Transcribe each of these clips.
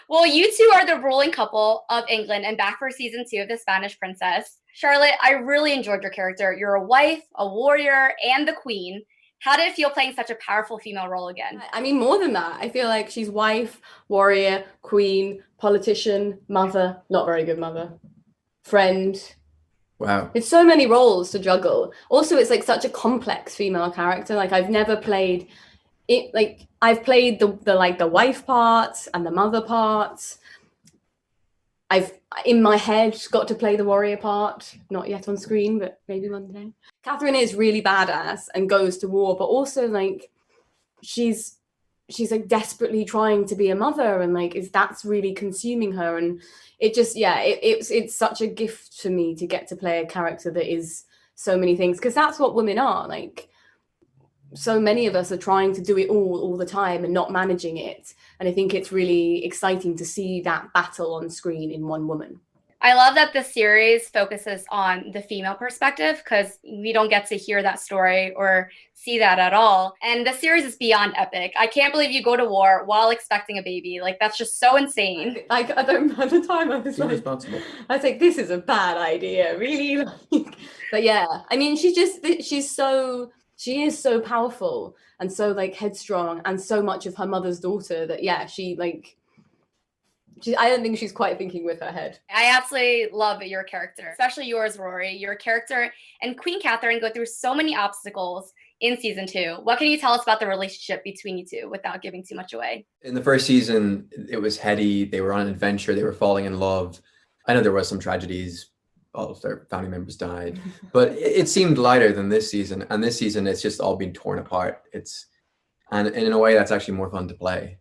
Well, you two are the ruling couple of England and back for season 2 of The Spanish Princess. Charlotte, I really enjoyed your character. You're a wife, a warrior, and the queen. How did it feel playing such a powerful female role again? I mean, more than that, I feel like she's wife, warrior, queen, politician, mother, not very good mother, friend. Wow. It's so many roles to juggle. Also, it's like such a complex female character. Like I've never played it. Like I've played the wife parts and the mother parts. I've in my head got to play the warrior part, not yet on screen, but maybe one day. Catherine is really badass and goes to war, but also like she's like desperately trying to be a mother, and like that's really consuming her. And it just it's such a gift for me to get to play a character that is so many things, because that's what women are. Like so many of us are trying to do it all the time and not managing it, and I think it's really exciting to see that battle on screen in one woman. I love that the series focuses on the female perspective because we don't get to hear that story or see that at all. And the series is beyond epic. I can't believe you go to war while expecting a baby. Like, that's just so insane. I don't, at the time I was like, Irresponsible. I was like, this is a bad idea, really. But yeah, I mean, she is so powerful and so like headstrong and so much of her mother's daughter that I don't think she's quite thinking with her head. I absolutely love your character, especially yours, Rory. Your character and Queen Catherine go through so many obstacles in season 2. What can you tell us about the relationship between you two without giving too much away? In the first season, it was heady. They were on an adventure. They were falling in love. I know there was some tragedies. All of their family members died, but it seemed lighter than this season. And this season, it's just all been torn apart. And in a way, that's actually more fun to play.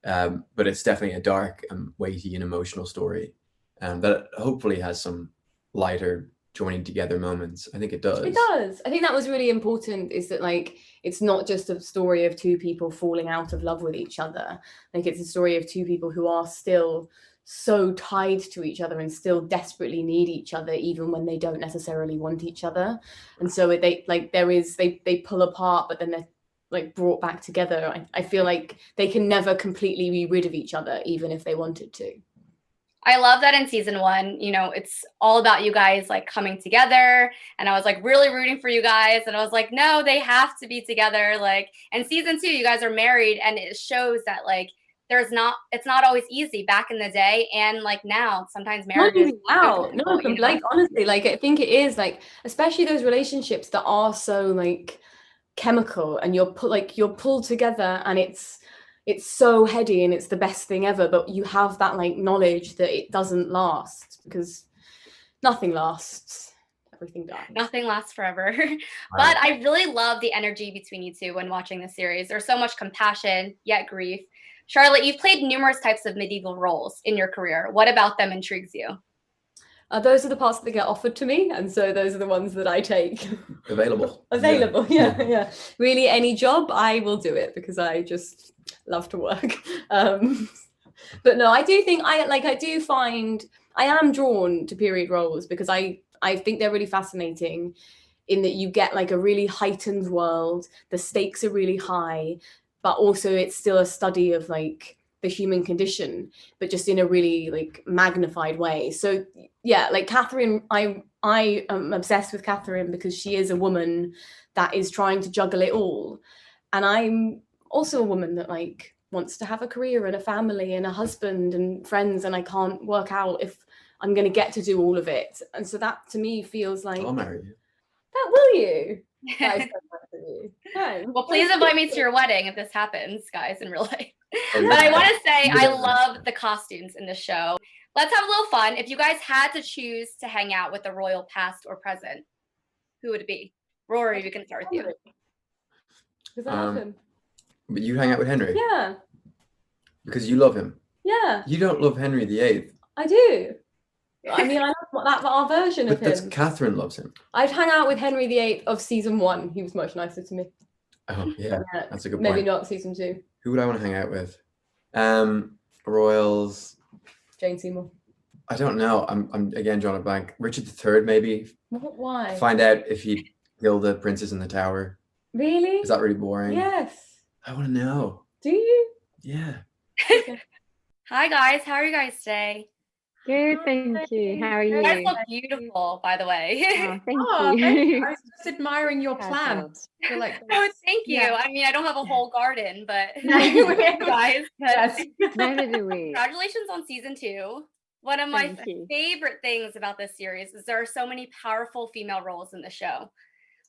But it's definitely a dark and weighty and emotional story that hopefully has some lighter joining together moments. I think it does. It does. I think that was really important, is that like it's not just a story of two people falling out of love with each other. Like it's a story of two people who are still so tied to each other and still desperately need each other even when they don't necessarily want each other. And so they pull apart, but then they're like brought back together. I feel like they can never completely be rid of each other even if they wanted to. I love that in season 1, it's all about you guys like coming together, and I was like really rooting for you guys, and I was like, no, they have to be together. Like, and season 2, you guys are married, and it shows that like it's not always easy back in the day, and like now sometimes marriage is wow. No, like honestly, like I think it is like, especially those relationships that are so like chemical and you're pulled together and it's so heady and it's the best thing ever, but you have that like knowledge that it doesn't last, because nothing lasts, everything dies. Nothing lasts forever. But I really love the energy between you two when watching the series. There's so much compassion yet grief. Charlotte, you've played numerous types of medieval roles in your career. What about them intrigues you? Those are the parts that get offered to me, and so those are the ones that I take. Available. Yeah. Really, any job, I will do it because I just love to work. But no, I do think I am drawn to period roles because I think they're really fascinating in that you get like a really heightened world. The stakes are really high, but also it's still a study of like the human condition, but just in a really like magnified way. So yeah, like Catherine, I am obsessed with Catherine because she is a woman that is trying to juggle it all. And I'm also a woman that like wants to have a career and a family and a husband and friends, and I can't work out if I'm going to get to do all of it. And so that to me feels like, I'll marry you. That will you? Guys, no. Well, please invite me to your wedding if this happens, guys, in real life. But I want to say I love the costumes in the show. Let's have a little fun. If you guys had to choose to hang out with a royal past or present, who would it be? Rory, we can start with you. Does that happen? But you hang out with Henry? Yeah. Because you love him? Yeah. You don't love Henry VIII. I do. I mean, I love our version of him. But Catherine loves him. I'd hang out with Henry VIII of season 1. He was much nicer to me. Oh, yeah. That's a good Maybe point. not season 2. Who would I want to hang out with? Royals. Jane Seymour. I don't know. I'm again drawing a blank. Richard III, maybe. Why? Find out if he killed the princess in the tower. Really? Is that really boring? Yes. I want to know. Do you? Yeah. Okay. Hi guys, how are you guys today? Good, thank you. How are You guys you? look beautiful, by the way. Oh, thank Thank you. you. I was just admiring your Casual. plants. I feel like Oh, thank you. yeah. I mean, I don't have a whole garden, but No, you guys. But yes. Neither do we. congratulations on season 2. One of my Thank you. favorite things about this series is there are so many powerful female roles in the show.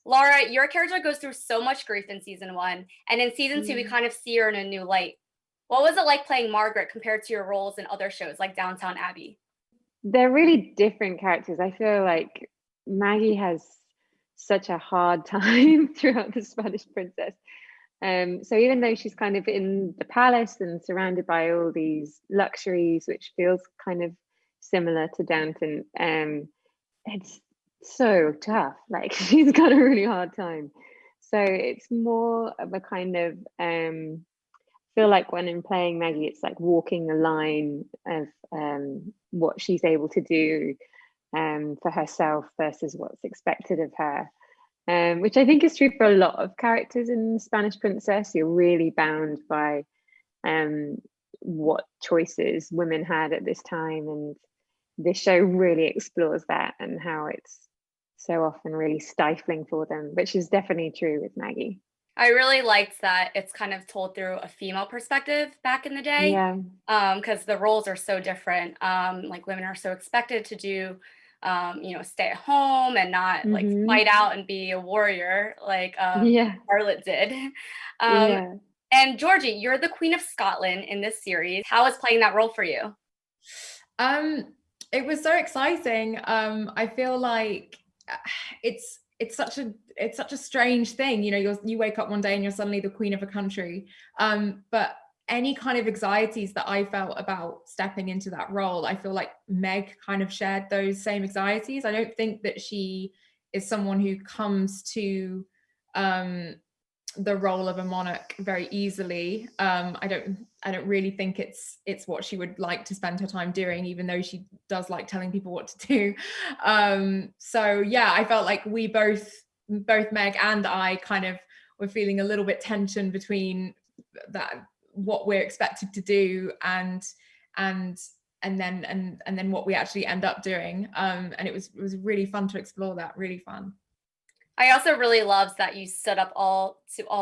Laura, your character goes through so much grief in season 1, and in season 2, we kind of see her in a new light. What was it like playing Margaret compared to your roles in other shows like Downtown Abbey? They're really different characters. I feel like Maggie has such a hard time throughout the Spanish Princess. So even though she's kind of in the palace and surrounded by all these luxuries, which feels kind of similar to Downton, it's so tough. Like she's got a really hard time. So it's more of a kind of feel like when I'm playing Maggie, it's like walking the line of what she's able to do for herself versus what's expected of her. Which I think is true for a lot of characters in Spanish Princess. You're really bound by what choices women had at this time, and this show really explores that and how it's so often really stifling for them, which is definitely true with Maggie. I really liked that it's kind of told through a female perspective back in the day. Yeah. Because the roles are so different. Like women are so expected to do, stay at home and not like fight out and be a warrior like Yeah. Charlotte did. Yeah. And Georgie, you're the Queen of Scotland in this series. How was playing that role for you? It was so exciting. I feel like it's such a strange thing. You know, you wake up one day and you're suddenly the queen of a country. But any kind of anxieties that I felt about stepping into that role, I feel like Meg kind of shared those same anxieties. I don't think that she is someone who comes to the role of a monarch very easily. I don't really think it's what she would like to spend her time doing, even though she does like telling people what to do. So yeah, I felt like we both Meg and I kind of were feeling a little bit tension between that, what we're expected to do and then what we actually end up doing. And it was really fun to explore that, really fun. I also really loved that you stood up all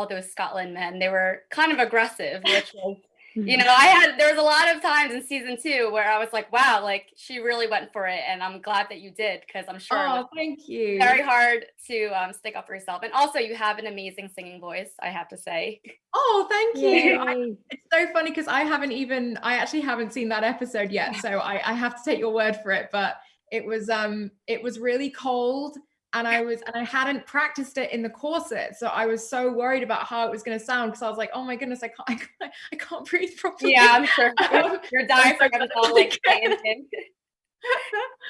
those Scotland men. They were kind of aggressive, which was, there was a lot of times in season 2 where I was like, wow, like she really went for it. And I'm glad that you did, because I'm sure it was thank you. very hard to stick up for yourself. And also you have an amazing singing voice, I have to say. Oh, thank you. It's so funny because I actually haven't seen that episode yet. So I have to take your word for it. But it was really cold. And I hadn't practiced it in the corset, so I was so worried about how it was going to sound, because I was like, "Oh my goodness, I can't breathe properly." Yeah, I'm sure your diaphragm is all like in.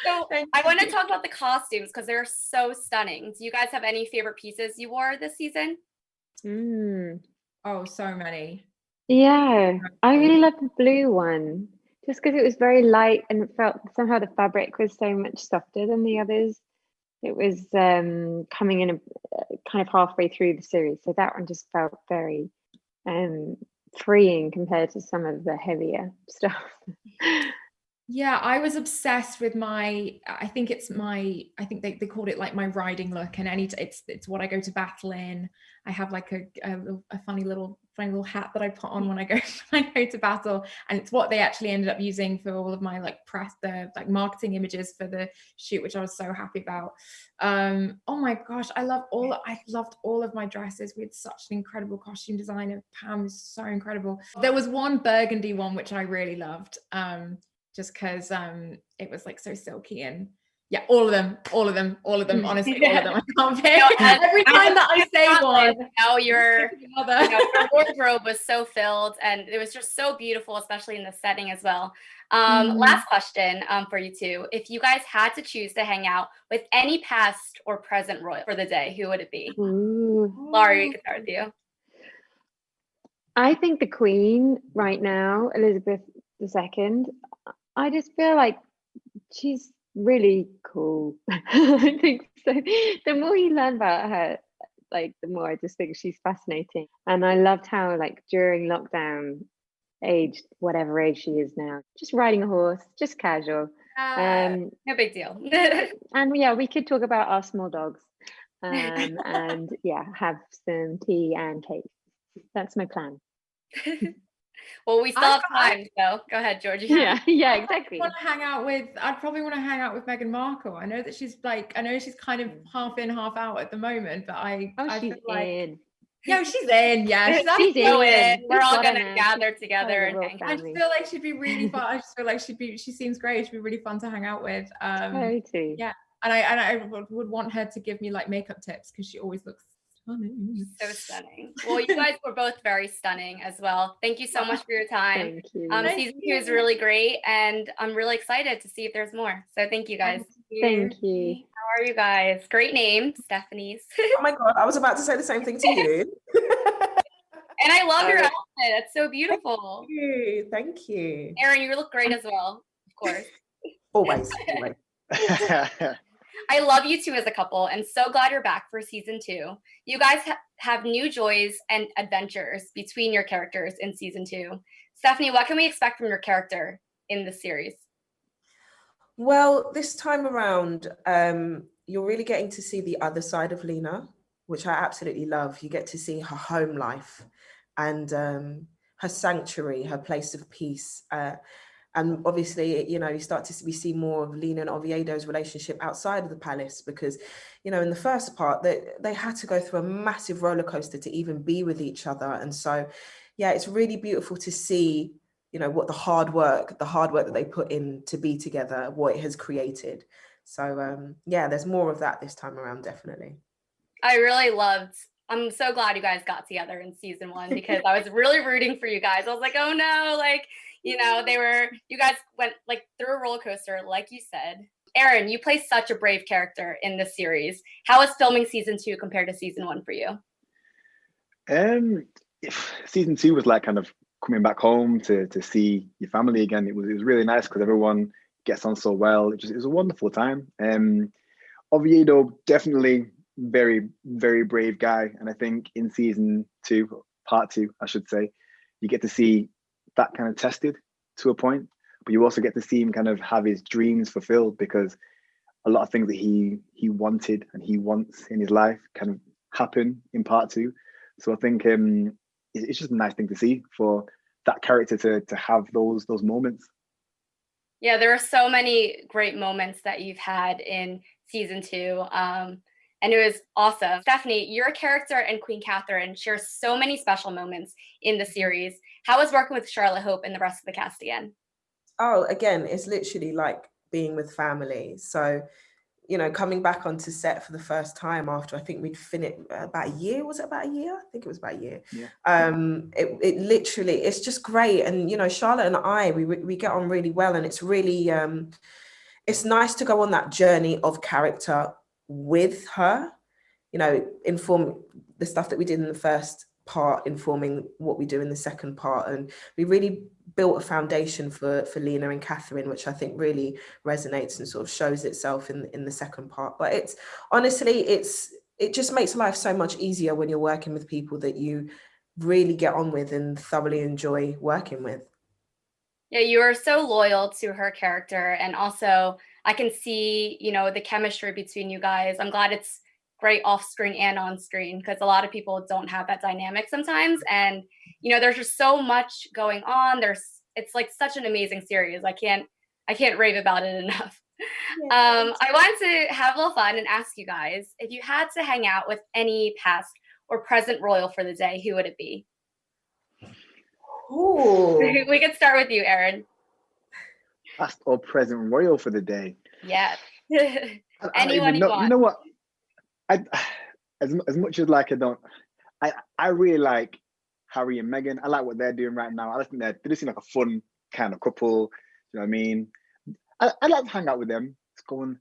So I want to talk about the costumes because they're so stunning. Do you guys have any favorite pieces you wore this season? Oh, so many. Yeah, I really loved the blue one, just because it was very light and it felt somehow the fabric was so much softer than the others. It was coming in kind of halfway through the series, so that one just felt very freeing compared to some of the heavier stuff. Yeah, I was obsessed with I think they called it like my riding look, and it's what I go to battle in. I have like a funny little hat that I put on when I go to battle, and it's what they actually ended up using for all of my like marketing images for the shoot, which I was so happy about. Oh my gosh, I loved all of my dresses. We had such an incredible costume designer. Pam is so incredible. There was one burgundy one which I really loved. Just because it was like so silky, and yeah, all of them, honestly, all of them. I can't pick. Every time that I say one, now your wardrobe was so filled, and it was just so beautiful, especially in the setting as well. Last question for you two. If you guys had to choose to hang out with any past or present royal for the day, who would it be? Laura, you can start with you. I think the Queen right now, Elizabeth II. I just feel like she's really cool. I think so. The more you learn about her, like the more I just think she's fascinating. And I loved how like during lockdown, age, whatever age she is now, just riding a horse, just casual. No big deal. And yeah, we could talk about our small dogs, and yeah, have some tea and cake. That's my plan. Well, we still have time, so go ahead, Georgie. Yeah, exactly. I'd probably want to hang out with Meghan Markle. I know that she's kind of half in, half out at the moment, but I she's feel like in. yeah, she's in. Yeah, She's in. We're all Got her gonna now. gather She's together part of and the royal hang. I family. just feel like she'd be really fun. I just feel like she seems great. She'd be really fun to hang out with. Totally. Yeah, and I would want her to give me like makeup tips because she always looks stunning. So stunning. Well, you guys were both very stunning as well. Thank you so much for your time. Thank you. Season 2 is really great, and I'm really excited to see if there's more. So thank you guys. Thank you. How are you guys? Great name, Stephanie's. Oh my God, I was about to say the same thing to you. And I love your outfit. It's so beautiful. Thank you. Aaron, you look great as well, of course. Always. I love you two as a couple, and so glad you're back for season 2. You guys have new joys and adventures between your characters in season 2. Stephanie, what can we expect from your character in this series? Well, this time around, you're really getting to see the other side of Lena, which I absolutely love. You get to see her home life and her sanctuary, her place of peace. And obviously, you know, you start to we see more of Lena and Oviedo's relationship outside of the palace because, you know, in the first part, they had to go through a massive roller coaster to even be with each other. And so, yeah, it's really beautiful to see, you know, what the hard work that they put in to be together, what it has created. So, yeah, there's more of that this time around, definitely. I'm so glad you guys got together in season 1 because I was really rooting for you guys. I was like, oh no, like, you know, you guys went like through a roller coaster, like you said. Aaron, you play such a brave character in this series. How is filming season 2 compared to season 1 for you? Season 2 was like kind of coming back home to see your family again. It was really nice because everyone gets on so well. It was a wonderful time. Oviedo, definitely very, very brave guy. And I think in season 2, part 2, I should say, you get to see that kind of tested to a point, but you also get to see him kind of have his dreams fulfilled because a lot of things that he wanted and he wants in his life kind of happen in part 2. So I think it's just a nice thing to see for that character to have those moments. Yeah, there are so many great moments that you've had in season 2. And it was awesome. Stephanie, your character and Queen Catherine share so many special moments in the series. How was working with Charlotte Hope and the rest of the cast again? Oh, again, it's literally like being with family. So, you know, coming back onto set for the first time after I think we'd finished about a year. Was it about a year? I think it was about a year. Yeah. It literally, it's just great. And, you know, Charlotte and I, we get on really well. And it's really, it's nice to go on that journey of character with her, you know, inform the stuff that we did in the first part, informing what we do in the second part. And we really built a foundation for Lena and Catherine, which I think really resonates and sort of shows itself in the second part. But it's honestly, it just makes life so much easier when you're working with people that you really get on with and thoroughly enjoy working with. Yeah, you are so loyal to her character, and also I can see, you know, the chemistry between you guys. I'm glad it's great off screen and on screen because a lot of people don't have that dynamic sometimes. And, you know, there's just so much going on. It's like such an amazing series. I can't rave about it enough. Yeah. I wanted to have a little fun and ask you guys, if you had to hang out with any past or present royal for the day, who would it be? Ooh. We could start with you, Aaron. Past or present royal for the day. Yes. Anyone you want. You know what? As much as like I really like Harry and Meghan. I like what they're doing right now. I think they just seem like a fun kind of couple. You know what I mean? I'd like to hang out with them. Let's go and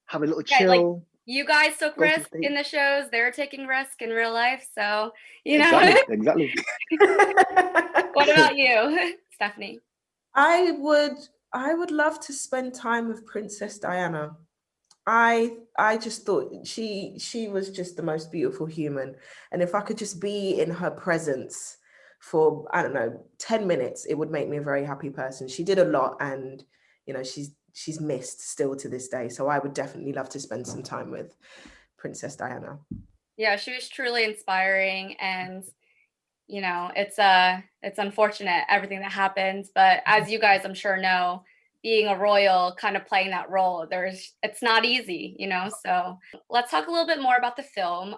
have a little chill. Like, you guys took risk in the shows. They're taking risk in real life. So, you know. Exactly. What about you, Stephanie? I would love to spend time with Princess Diana. I just thought she was just the most beautiful human. And if I could just be in her presence for, I don't know, 10 minutes, it would make me a very happy person. She did a lot, and, you know, she's missed still to this day. So I would definitely love to spend some time with Princess Diana. Yeah, she was truly inspiring, and you know, it's unfortunate everything that happened, but as you guys I'm sure know, being a royal, kind of playing that role, it's not easy, you know. So let's talk a little bit more about the film.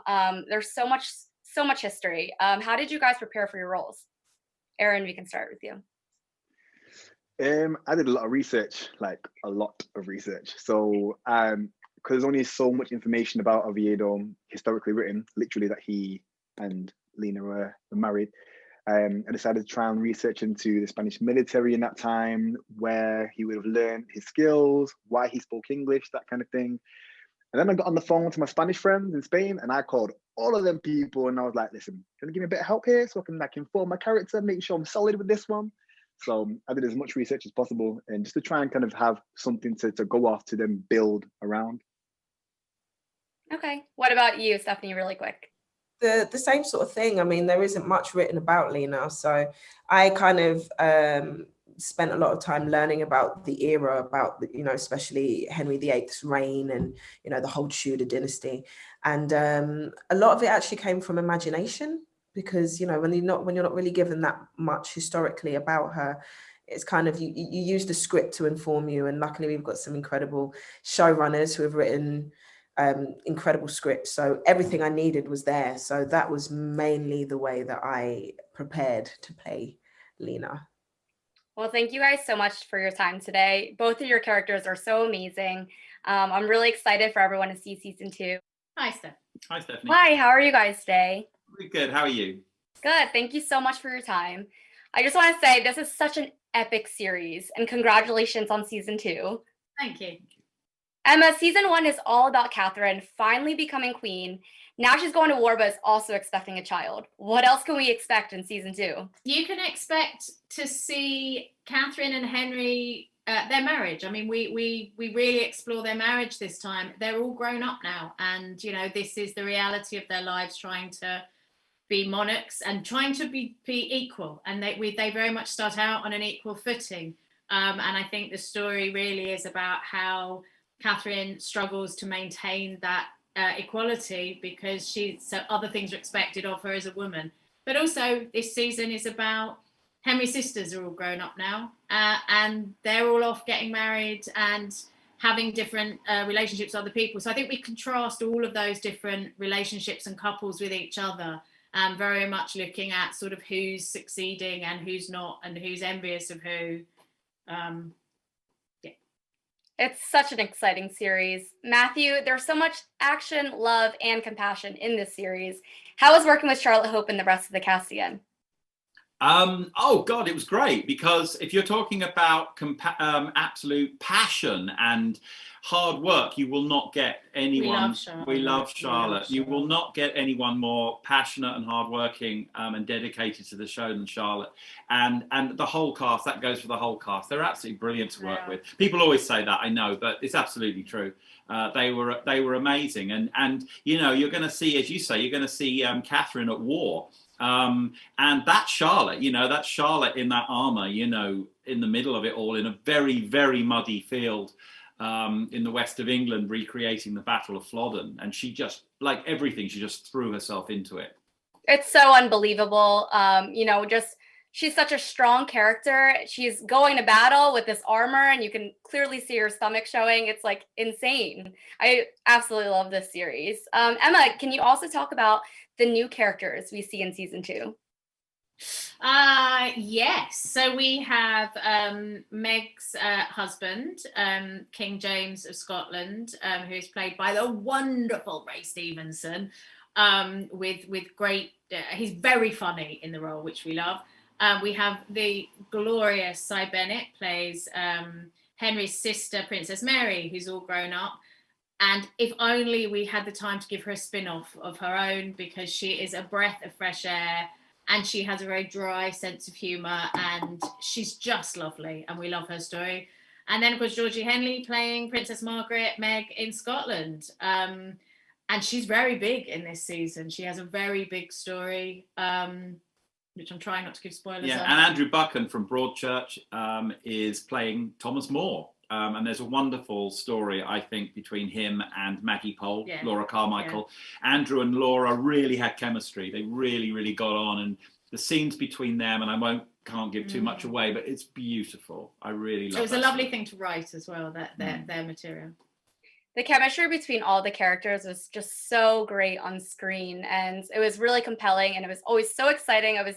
There's so much history. How did you guys prepare for your roles? Erin, we can start with you. I did a lot of research, like a lot of research. So, because there's only so much information about Oviedo historically written, literally that he and Lena were married. I decided to try and research into the Spanish military in that time, where he would have learned his skills, why he spoke English, that kind of thing. And then I got on the phone to my Spanish friends in Spain, and I called all of them people, and I was like, listen, can you give me a bit of help here so I can like inform my character, make sure I'm solid with this one? So I did as much research as possible, and just to try and kind of have something to go off to then build around. Okay. What about you, Stephanie, really quick? The same sort of thing. I mean, there isn't much written about Lena, so I kind of spent a lot of time learning about the era, about the, you know, especially Henry VIII's reign, and you know, the whole Tudor dynasty, and a lot of it actually came from imagination, because you know, when you're not really given that much historically about her, it's kind of you use the script to inform you. And luckily we've got some incredible showrunners who have written incredible scripts, so everything I needed was there. So that was mainly the way that I prepared to play Lena. Well, thank you guys so much for your time today. Both of your characters are so amazing. I'm really excited for everyone to see season 2. Hi, Steph. Hi, Stephanie. Hi, how are you guys today? Really good. How are you? Good. Thank you so much for your time. I just want to say this is such an epic series, and congratulations on season 2. Thank you. Emma, season 1 is all about Catherine finally becoming queen. Now she's going to war, but is also expecting a child. What else can we expect in season 2? You can expect to see Catherine and Henry, their marriage. I mean, we really explore their marriage this time. They're all grown up now, and you know, this is the reality of their lives, trying to be monarchs and trying to be equal. And they very much start out on an equal footing. And I think the story really is about how Catherine struggles to maintain that equality, because so other things are expected of her as a woman. But also this season is about Henry's sisters are all grown up now, and they're all off getting married and having different relationships with other people. So I think we contrast all of those different relationships and couples with each other, very much looking at sort of who's succeeding and who's not, and who's envious of who. It's such an exciting series. Matthew, there's so much action, love, and compassion in this series. How was working with Charlotte Hope and the rest of the cast again? Oh God, it was great, because if you're talking about absolute passion and hard work, you will not get anyone. We love Charlotte. You will not get anyone more passionate and hardworking and dedicated to the show than Charlotte. And the whole cast. That goes for the whole cast. They're absolutely brilliant to work with. People always say that, I know, but it's absolutely true. They were amazing, and you know, you're going to see, as you say, you're going to see Catherine at war. And that Charlotte in that armor, you know, in the middle of it all, in a very, very muddy field in the west of England, recreating the Battle of Flodden. And she just, like everything, she just threw herself into it. It's so unbelievable. You know, just she's such a strong character. She's going to battle with this armor, and you can clearly see her stomach showing. It's like insane. I absolutely love this series. Emma, can you also talk about the new characters we see in season 2? Yes. So we have Meg's husband, King James of Scotland, who is played by the wonderful Ray Stevenson, with great, he's very funny in the role, which we love. We have the glorious Cy Bennett, plays Henry's sister, Princess Mary, who's all grown up. And if only we had the time to give her a spin-off of her own, because she is a breath of fresh air, and she has a very dry sense of humour, and she's just lovely, and we love her story. And then, of course, Georgie Henley playing Princess Margaret, Meg in Scotland. And she's very big in this season. She has a very big story. which I'm trying not to give spoilers. Yeah, on. and Andrew Buchan from Broadchurch is playing Thomas More. And there's a wonderful story, I think, between him and Maggie Pole, Laura Carmichael. Yeah. Andrew and Laura really had chemistry. They really, really got on. And the scenes between them, and I can't give too much away, but it's beautiful. I really love it. It was a lovely thing to write as well, their material. The chemistry between all the characters was just so great on screen, and it was really compelling, and it was always so exciting. I was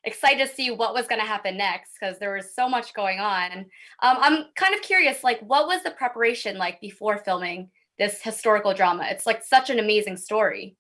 excited to see what was going to happen next because there was so much going on. I'm kind of curious, like, what was the preparation like before filming this historical drama? It's like such an amazing story.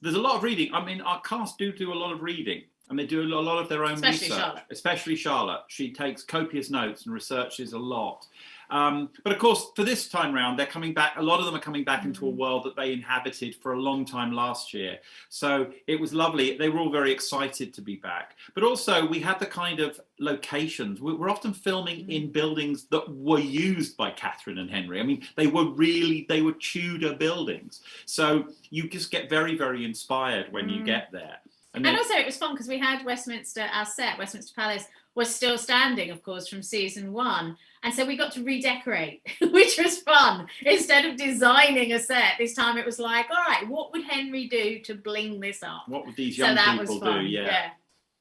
There's a lot of reading. I mean, our cast do a lot of reading, and they do a lot of their own research. Charlotte. Especially Charlotte. She takes copious notes and researches a lot. But of course, for this time round, they're coming back. A lot of them are coming back into a world that they inhabited for a long time last year. So it was lovely. They were all very excited to be back. But also, we had the kind of locations. We're often filming in buildings that were used by Catherine and Henry. I mean, they were Tudor buildings. So you just get very, very inspired when you get there. And also, it was fun because we had Westminster, our set, Westminster Palace, was still standing, of course, from season 1. And so we got to redecorate, which was fun. Instead of designing a set, this time it was like, all right, what would Henry do to bling this up? What would these young people do? Yeah.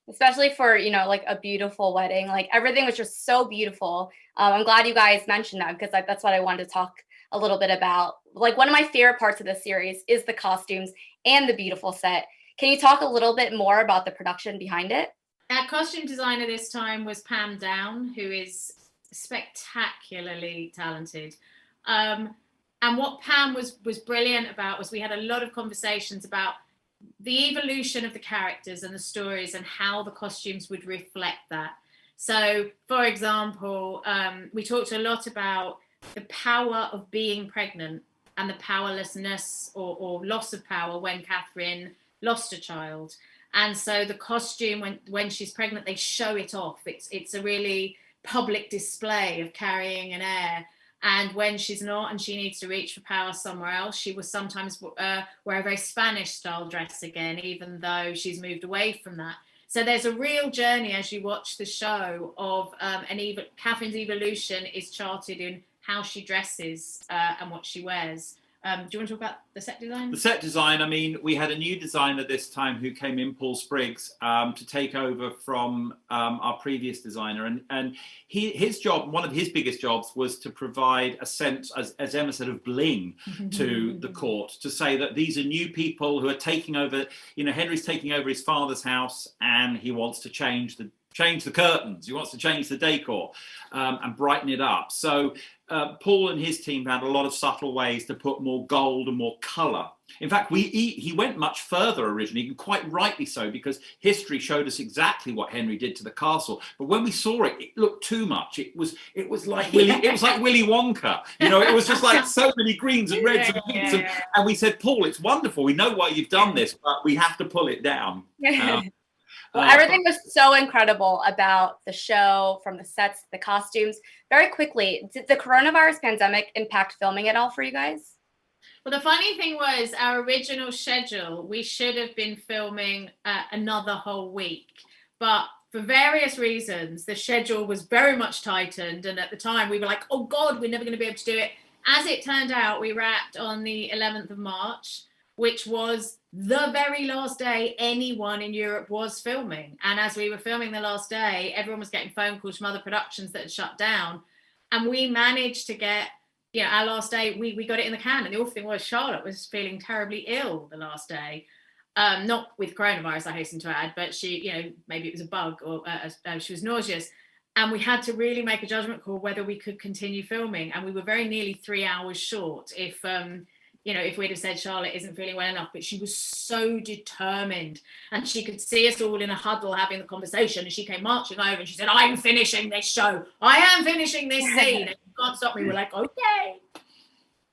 Especially for, you know, like a beautiful wedding. Like everything was just so beautiful. I'm glad you guys mentioned that because that's what I wanted to talk a little bit about. Like one of my favorite parts of this series is the costumes and the beautiful set. Can you talk a little bit more about the production behind it? Our costume designer this time was Pam Down, who is spectacularly talented. And what Pam was brilliant about was we had a lot of conversations about the evolution of the characters and the stories and how the costumes would reflect that. So, for example, we talked a lot about the power of being pregnant and the powerlessness or loss of power when Catherine lost a child. And so the costume when she's pregnant, they show it off. It's a really public display of carrying an heir. And when she's not and she needs to reach for power somewhere else, she will sometimes wear a very Spanish style dress again, even though she's moved away from that. So there's a real journey as you watch the show of Catherine's evolution is charted in how she dresses and what she wears. Do you want to talk about the set design? The set design, I mean, we had a new designer this time who came in, Paul Spriggs, to take over from our previous designer. And his job, one of his biggest jobs, was to provide a sense, as Emma said, of bling to the court, to say that these are new people who are taking over, you know, Henry's taking over his father's house and he wants to change the curtains, he wants to change the decor and brighten it up. So Paul and his team found a lot of subtle ways to put more gold and more colour. In fact, he went much further originally, and quite rightly so, because history showed us exactly what Henry did to the castle. But when we saw it, it looked too much. It was like Willy Wonka. You know, it was just like so many greens and reds and pinks. And we said, Paul, it's wonderful. We know why you've done this, but we have to pull it down. Well, everything was so incredible about the show, from the sets to the costumes. Very quickly, did the coronavirus pandemic impact filming at all for you guys? Well, the funny thing was our original schedule, we should have been filming another whole week. But for various reasons, the schedule was very much tightened. And at the time we were like, oh God, we're never going to be able to do it. As it turned out, we wrapped on the 11th of March, which was the very last day anyone in Europe was filming. And as we were filming the last day, everyone was getting phone calls from other productions that had shut down. And we managed to get, you know, our last day, we got it in the can. And the awful thing was Charlotte was feeling terribly ill the last day. Not with coronavirus, I hasten to add, but she, you know, maybe it was a bug or she was nauseous. And we had to really make a judgment call whether we could continue filming. And we were very nearly 3 hours short if we'd have said Charlotte isn't feeling well enough, but she was so determined and she could see us all in a huddle having the conversation, and she came marching over and she said, I'm finishing this show. I am finishing this scene. And you can't stop me. We're like, okay.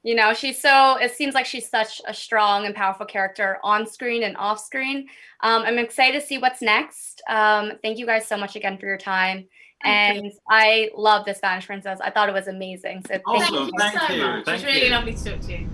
You know, it seems like she's such a strong and powerful character on screen and off screen. I'm excited to see what's next. Thank you guys so much again for your time. And I love the Spanish Princess. I thought it was amazing. So thank you so much. It was really lovely to talk to you.